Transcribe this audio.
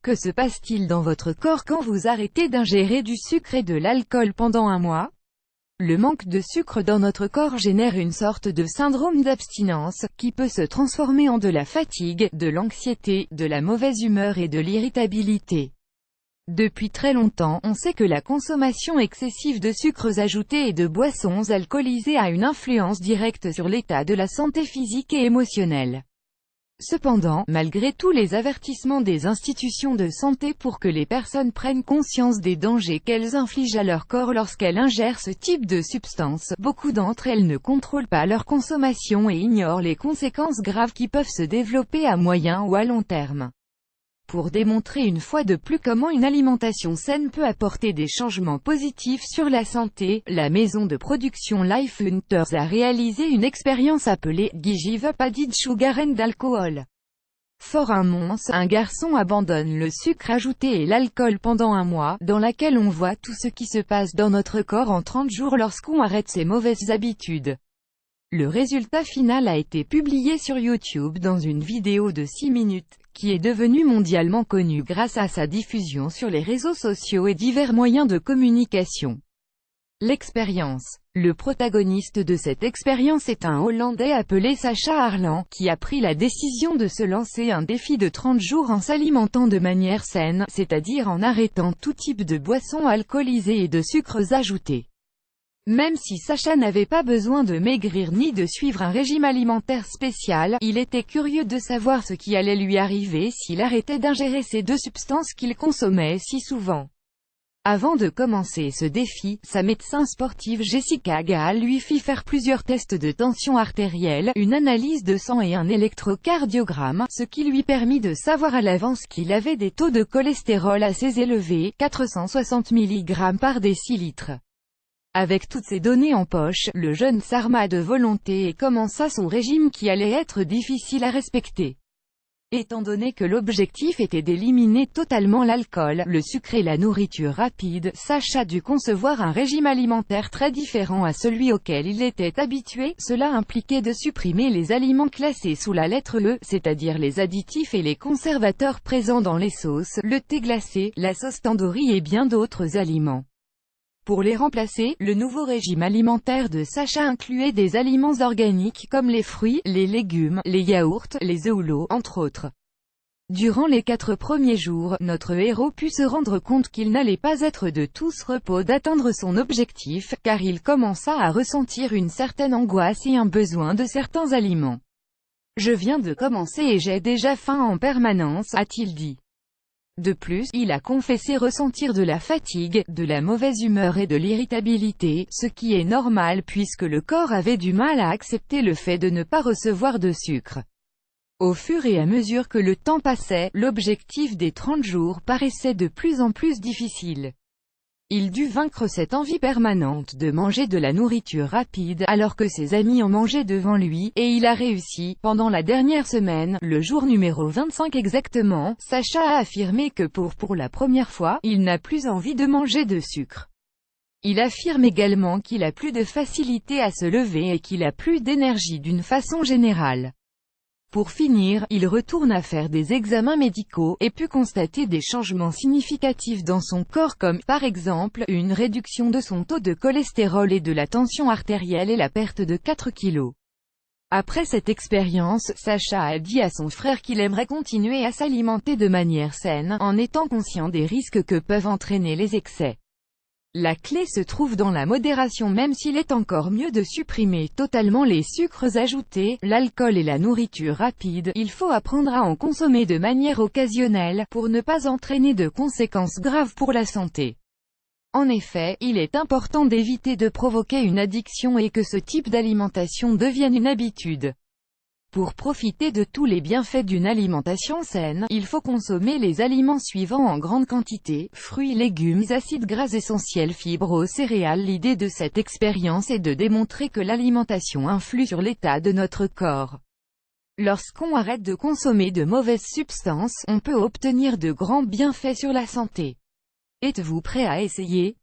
Que se passe-t-il dans votre corps quand vous arrêtez d'ingérer du sucre et de l'alcool pendant un mois? Le manque de sucre dans notre corps génère une sorte de syndrome d'abstinence, qui peut se transformer en de la fatigue, de l'anxiété, de la mauvaise humeur et de l'irritabilité. Depuis très longtemps, on sait que la consommation excessive de sucres ajoutés et de boissons alcoolisées a une influence directe sur l'état de la santé physique et émotionnelle. Cependant, malgré tous les avertissements des institutions de santé pour que les personnes prennent conscience des dangers qu'elles infligent à leur corps lorsqu'elles ingèrent ce type de substances, beaucoup d'entre elles ne contrôlent pas leur consommation et ignorent les conséquences graves qui peuvent se développer à moyen ou à long terme. Pour démontrer une fois de plus comment une alimentation saine peut apporter des changements positifs sur la santé, la maison de production Life Hunters a réalisé une expérience appelée « Give Up Added Sugar and Alcohol ». For un monstre, un garçon abandonne le sucre ajouté et l'alcool pendant un mois, dans laquelle on voit tout ce qui se passe dans notre corps en 30 jours lorsqu'on arrête ses mauvaises habitudes. Le résultat final a été publié sur YouTube dans une vidéo de 6 minutes, qui est devenue mondialement connue grâce à sa diffusion sur les réseaux sociaux et divers moyens de communication. L'expérience. Le protagoniste de cette expérience est un Hollandais appelé Sacha Arlan, qui a pris la décision de se lancer un défi de 30 jours en s'alimentant de manière saine, c'est-à-dire en arrêtant tout type de boissons alcoolisées et de sucres ajoutés. Même si Sacha n'avait pas besoin de maigrir ni de suivre un régime alimentaire spécial, il était curieux de savoir ce qui allait lui arriver s'il arrêtait d'ingérer ces deux substances qu'il consommait si souvent. Avant de commencer ce défi, sa médecin sportive Jessica Gaal lui fit faire plusieurs tests de tension artérielle, une analyse de sang et un électrocardiogramme, ce qui lui permit de savoir à l'avance qu'il avait des taux de cholestérol assez élevés, 460 mg par décilitre. Avec toutes ces données en poche, le jeune s'arma de volonté et commença son régime qui allait être difficile à respecter. Étant donné que l'objectif était d'éliminer totalement l'alcool, le sucre et la nourriture rapide, Sacha dut concevoir un régime alimentaire très différent à celui auquel il était habitué. Cela impliquait de supprimer les aliments classés sous la lettre E, c'est-à-dire les additifs et les conservateurs présents dans les sauces, le thé glacé, la sauce tandoori et bien d'autres aliments. Pour les remplacer, le nouveau régime alimentaire de Sacha incluait des aliments organiques comme les fruits, les légumes, les yaourts, les œufs ou l'eau, entre autres. Durant les 4 premiers jours, notre héros put se rendre compte qu'il n'allait pas être de tout ce repos d'atteindre son objectif, car il commença à ressentir une certaine angoisse et un besoin de certains aliments. « Je viens de commencer et j'ai déjà faim en permanence », a-t-il dit. De plus, il a confessé ressentir de la fatigue, de la mauvaise humeur et de l'irritabilité, ce qui est normal puisque le corps avait du mal à accepter le fait de ne pas recevoir de sucre. Au fur et à mesure que le temps passait, l'objectif des 30 jours paraissait de plus en plus difficile. Il dut vaincre cette envie permanente de manger de la nourriture rapide, alors que ses amis en mangeaient devant lui, et il a réussi. Pendant la dernière semaine, le jour numéro 25 exactement, Sacha a affirmé que pour la première fois, il n'a plus envie de manger de sucre. Il affirme également qu'il a plus de facilité à se lever et qu'il a plus d'énergie d'une façon générale. Pour finir, il retourne à faire des examens médicaux, et put constater des changements significatifs dans son corps comme, par exemple, une réduction de son taux de cholestérol et de la tension artérielle et la perte de 4 kilos. Après cette expérience, Sacha a dit à son frère qu'il aimerait continuer à s'alimenter de manière saine, en étant conscient des risques que peuvent entraîner les excès. La clé se trouve dans la modération. Même s'il est encore mieux de supprimer totalement les sucres ajoutés, l'alcool et la nourriture rapide, il faut apprendre à en consommer de manière occasionnelle, pour ne pas entraîner de conséquences graves pour la santé. En effet, il est important d'éviter de provoquer une addiction et que ce type d'alimentation devienne une habitude. Pour profiter de tous les bienfaits d'une alimentation saine, il faut consommer les aliments suivants en grande quantité: fruits, légumes, acides gras essentiels, fibres, céréales. L'idée de cette expérience est de démontrer que l'alimentation influe sur l'état de notre corps. Lorsqu'on arrête de consommer de mauvaises substances, on peut obtenir de grands bienfaits sur la santé. Êtes-vous prêt à essayer ?